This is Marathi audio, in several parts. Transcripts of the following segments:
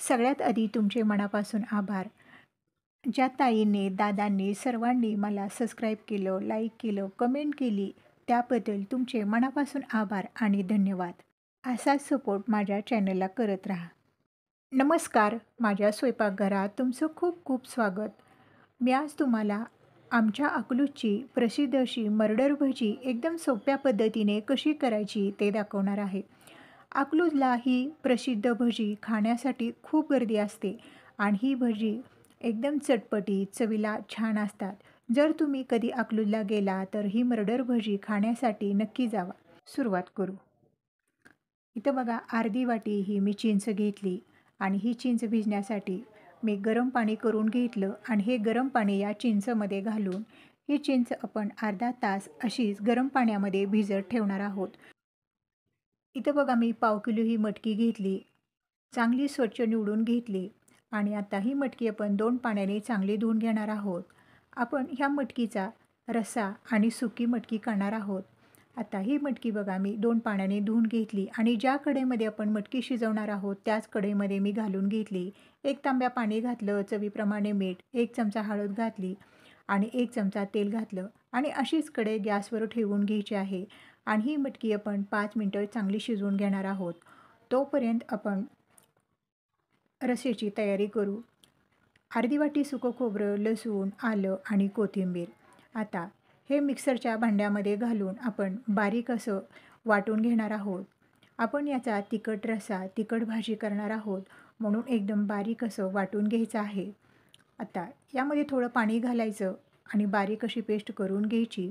सगळ्यात आधी तुमचे मनापासून आभार. ज्या ताईंनी, दादांनी, सर्वांनी मला सबस्क्राईब केलं, लाईक केलं, कमेंट केली, त्याबद्दल तुमचे मनापासून आभार आणि धन्यवाद. असाच सपोर्ट माझ्या चॅनलला करत राहा. नमस्कार, माझ्या स्वयंपाकघरात तुमचं खूप खूप स्वागत. मी आज तुम्हाला आमच्या अकलूजची प्रसिद्ध अशी मर्डर भजी एकदम सोप्या पद्धतीने कशी करायची ते दाखवणार आहे. अकलूजला ही प्रसिद्ध भजी खाण्यासाठी खूप गर्दी असते आणि ही भजी एकदम चटपटीत, चवीला छान असतात. जर तुम्ही कधी अकलूजला गेला तर ही मर्डर भजी खाण्यासाठी नक्की जावा. सुरुवात करू. इथं बघा अर्धी वाटी ही मी चिंच घेतली आणि ही चिंच भिजण्यासाठी मी गरम पाणी करून घेतलं आणि हे गरम पाणी या चिंचमध्ये घालून ही चिंच आपण अर्धा तास अशीच गरम पाण्यामध्ये भिजत ठेवणार आहोत. इथं बघा मी पाव किलो ही मटकी घेतली, चांगली स्वच्छ निवडून घेतली आणि आता ही मटकी आपण 2 पाण्याने चांगली धुवून घेणार आहोत. आपण ह्या मटकीचा रस्सा आणि सुकी मटकी करणार आहोत. आता ही मटकी बघा मी 2 पाण्याने धुवून घेतली आणि ज्या कढईमध्ये आपण मटकी शिजवणार आहोत त्याच कढईमध्ये मी घालून घेतली. 1 तांब्या पाणी घातलं, चवीप्रमाणे मीठ, 1 चमचा हळद घातली आणि 1 चमचा तेल घातलं आणि अशीच कढई गॅसवर ठेवून घ्यायची आहे आणि ही मटकी आपण 5 मिनटं चांगली शिजवून घेणार आहोत. तोपर्यंत आपण रस्स्याची तयारी करू. अर्धी वाटी सुकं खोबरं, लसूण, आलं आणि कोथिंबीर. आता हे मिक्सरच्या भांड्यामध्ये घालून आपण बारीक असं वाटून घेणार आहोत. आपण याचा तिखट रस्सा, तिखट भाजी करणार आहोत म्हणून एकदम बारीक असं वाटून घ्यायचं आहे. आता यामध्ये थोडं पाणी घालायचं आणि बारीक अशी पेस्ट करून घ्यायची.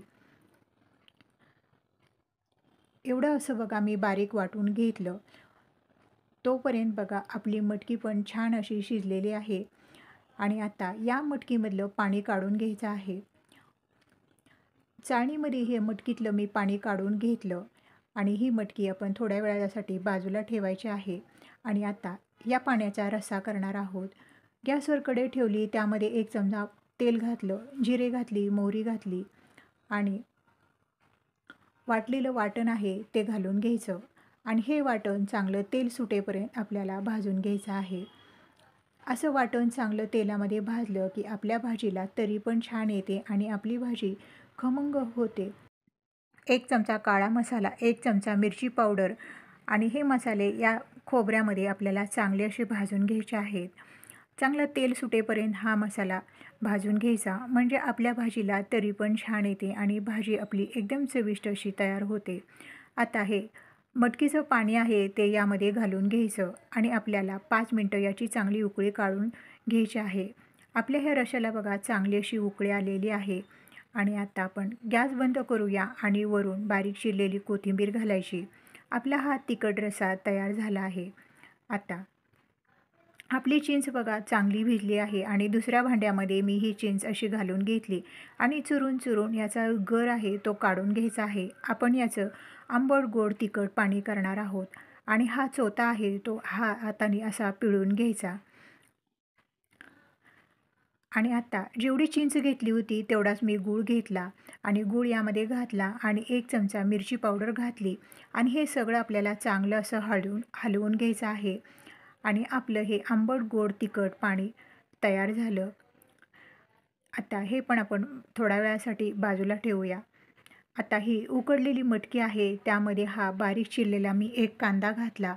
एवढं असं बघा मी बारीक वाटून घेतलं. तोपर्यंत बघा आपली मटकी पण छान अशी शिजलेली आहे आणि आता या मटकीमधलं पाणी काढून घ्यायचं आहे. चाळणीमध्ये हे मटकीतलं मी पाणी काढून घेतलं आणि ही मटकी आपण थोड्या वेळासाठी बाजूला ठेवायची आहे आणि आता या पाण्याचा रस्सा करणार आहोत. गॅसवर कढई ठेवली, त्यामध्ये 1 चमचा तेल घातलं, जिरे घातली, मोहरी घातली आणि वाटलेलं वाटण आहे ते घालून घ्यायचं आणि हे वाटण चांगलं तेल सुटेपर्यंत आपल्याला भाजून घ्यायचं आहे. असं वाटण चांगलं तेलामध्ये भाजलं की आपल्या भाजीला तरी पण छान येते आणि आपली भाजी खमंग होते. 1 चमचा काळा मसाला, 1 चमचा मिरची पावडर आणि हे मसाले या खोबऱ्यामध्ये आपल्याला चांगले असे भाजून घ्यायचे आहेत. चांगलं तेल सुटेपर्यंत हा मसाला भाजून घ्यायचा म्हणजे आपल्या भाजीला तरी पण छान येते आणि भाजी आपली एकदम चविष्ट अशी तयार होते. आता हे मटकीचं पाणी आहे ते यामध्ये घालून घ्यायचं आणि आपल्याला 5 मिनटं याची चांगली उकळी काढून घ्यायची आहे. आपल्या ह्या रश्श्याला बघा चांगली अशी उकळी आलेली आहे आणि आता आपण गॅस बंद करूया आणि वरून बारीक चिरलेली कोथिंबीर घालायची. आपला हा तिखट रस्सा तयार झाला आहे. आता आपली चिंच बघा चांगली भिजली आहे आणि दुसऱ्या भांड्यामध्ये मी ही चिंच अशी घालून घेतली आणि चुरून चुरून याचा गर आहे तो काढून घ्यायचा आहे. आपण याचं आंबट गोड तिखट पाणी करणार आहोत आणि हा चोथा आहे तो हाताने असा पिळून घ्यायचा आणि आता जेवढी चिंच घेतली होती तेवढाच मी गूळ घेतला आणि गूळ यामध्ये घातला आणि 1 चमचा मिरची पावडर घातली आणि हे सगळं आपल्याला चांगलं असं हलवून घ्यायचं आहे आणि आपलं हे आंबट गोड तिखट पाणी तयार झालं. आता हे पण आपण थोड्या वेळासाठी बाजूला ठेवूया. आता ही उकडलेली मटकी आहे त्यामध्ये हा बारीक चिरलेला मी 1 कांदा घातला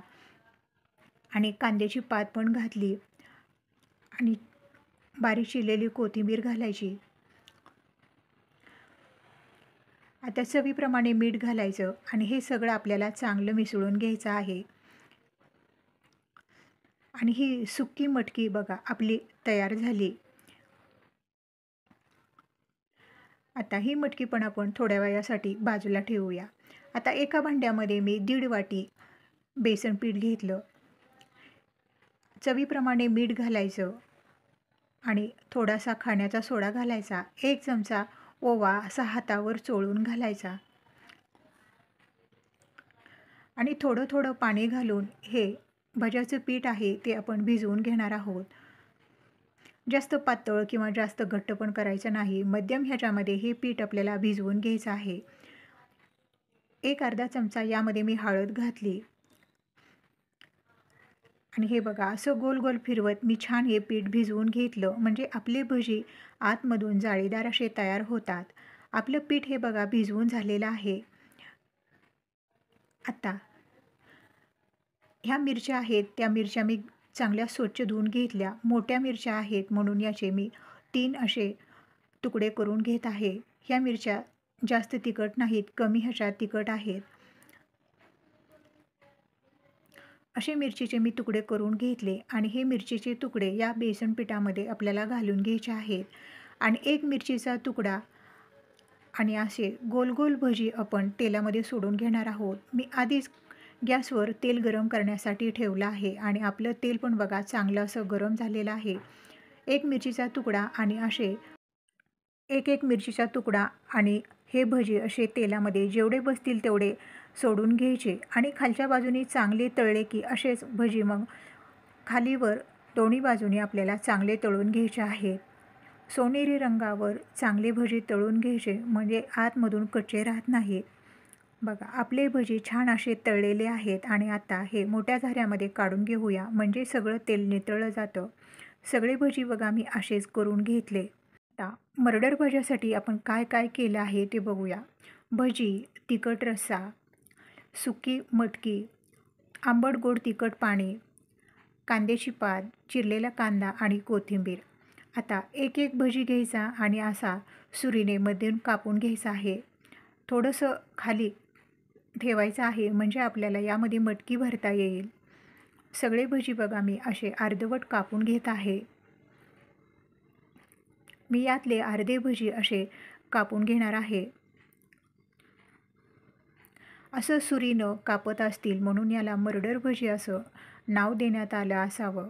आणि कांद्याची पात पण घातली आणि बारीक चिरलेली कोथिंबीर घालायची. आता चवीप्रमाणे मीठ घालायचं आणि हे सगळं आपल्याला चांगलं मिसळून घ्यायचं आहे आणि ही सुकी मटकी बघा आपली तयार झाली. आता ही मटकी पण आपण थोड्या वेळासाठी बाजूला ठेवूया. आता एका भांड्यामध्ये मी 1.5 वाटी बेसन पीठ घेतलं, चवीप्रमाणे मीठ घालायचं आणि थोडासा खाण्याचा सोडा घालायचा. 1 चमचा ओवा असा हातावर चोळून घालायचा आणि थोडं थोडं पाणी घालून हे भज्याचं पीठ आहे ते आपण भिजवून घेणार आहोत. जास्त पातळ किंवा जास्त घट्ट पण करायचं नाही, मध्यम ह्याच्यामध्ये हे पीठ आपल्याला भिजवून घ्यायचं आहे. 1 अर्धा चमचा यामध्ये मी हळद घातली आणि हे बघा असं गोल गोल फिरवत मी छान हे पीठ भिजवून घेतलं, म्हणजे आपले भजी आतमधून जाळीदार असे तयार होतात. आपलं पीठ हे बघा भिजवून झालेलं आहे. आता ह्या मिरच्या आहेत, त्या मिरच्या मी चांगल्या स्वच्छ धुवून घेतल्या. मोठ्या मिरच्या आहेत म्हणून याचे मी 3 असे तुकडे करून घेत आहे. ह्या मिरच्या जास्त तिखट नाहीत, कमी ह्याच्यात तिखट आहेत. असे मिरचीचे मी तुकडे करून घेतले आणि हे मिरचीचे तुकडे या बेसन पिठामध्ये आपल्याला घालून घ्यायचे आहेत. आणि एक मिरचीचा तुकडा आणि असे गोल गोल भजी आपण तेलामध्ये सोडून घेणार आहोत. मी आधीच गॅसवर तेल गरम करण्यासाठी ठेवलं आहे आणि आपलं तेल पण बघा चांगलं असं गरम झालेलं आहे. एक मिरचीचा तुकडा आणि असे एक मिरचीचा तुकडा आणि हे भजी असे तेलामध्ये जेवढे बसतील तेवढे सोडून घ्यायचे आणि खालच्या बाजूने चांगले तळले की असेच भजी मग खालीवर दोन्ही बाजूने आपल्याला चांगले तळून घ्यायचे आहेत. सोनेरी रंगावर चांगले भजी तळून घ्यायचे, म्हणजे आतमधून कच्चे राहत नाहीत. बघा आपले भजी छान असे तळलेले आहेत आणि आता हे मोठ्या झाऱ्यामध्ये काढून घेऊया, म्हणजे सगळं तेल नितळलं जातं. सगळे भजी बघा मी असेच करून घेतले. आता मर्डर भज्यासाठी आपण काय काय केलं आहे ते बघूया. भजी, तिखट रस्सा, सुकी मटकी, आंबट गोड तिखट पाणी, कांद्याची पात, चिरलेला कांदा आणि कोथिंबीर. आता एक भजी घ्यायचा आणि असा सुरीने मधून कापून घ्यायचा आहे. थोडंसं खाली ठेवायचं आहे, म्हणजे आपल्याला यामध्ये मटकी भरता येईल. सगळे भजी बघा मी असे अर्धवट कापून घेत आहे. मी यातले अर्धे भजी असे कापून घेणार आहे. असं सुरीनं कापत असतील म्हणून याला मर्डर भजी असं नाव देण्यात आलं असावं.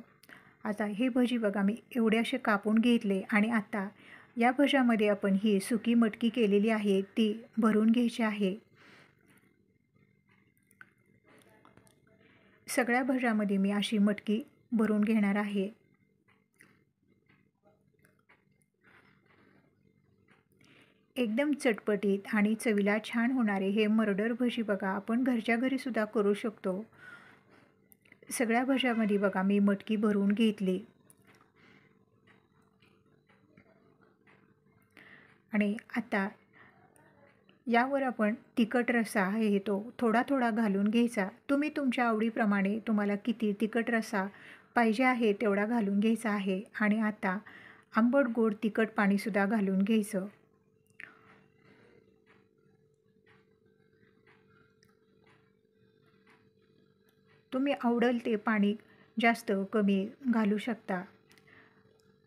आता हे भजी बघा मी एवढे असे कापून घेतले आणि आता या भज्यामध्ये आपण ही सुकी मटकी केलेली आहे ती भरून घ्यायची आहे. सगळ्या भज्यामध्ये मी अशी मटकी भरून घेणार आहे. एकदम चटपटीत आणि चवीला छान होणारे हे मर्डर भजी बघा आपण घरच्या घरी सुद्धा करू शकतो. सगळ्या भज्यामध्ये बघा मी मटकी भरून घेतली आणि आता यावर आपण तिखट रस्सा आहे तो थोडा थोडा घालून घ्यायचा. तुम्ही तुमच्या आवडीप्रमाणे तुम्हाला किती तिखट रस्सा पाहिजे आहे तेवढा घालून घ्यायचा आहे. आणि आता आंबट गोड तिखट पाणीसुद्धा घालून घ्यायचं. तुम्ही आवडेल ते पाणी जास्त कमी घालू शकता.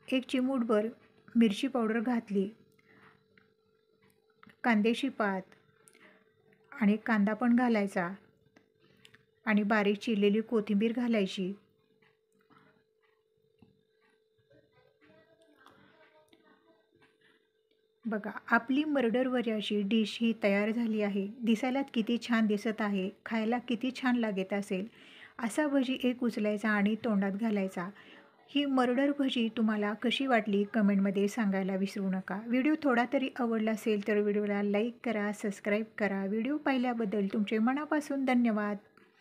एक चिमूटभर मिरची पावडर घातली, कांद्याची पात आणि कांदा पण घालायचा आणि बारीक चिरलेली कोथिंबीर घालायची. बघा आपली मर्डर भज्याची डिश ही तयार झाली आहे. दिसायला किती छान दिसत आहे, खायला किती छान लागत असेल. असा भजी एक उचलायचा आणि तोंडात घालायचा. ही मर्डर भजी तुम्हाला कशी वाटली कमेंटमध्ये सांगायला विसरू नका. व्हिडिओ थोडा तरी आवडला असेल तर व्हिडिओला लाईक करा, सबस्क्राईब करा. व्हिडिओ पाहिल्याबद्दल तुमचे मनापासून धन्यवाद.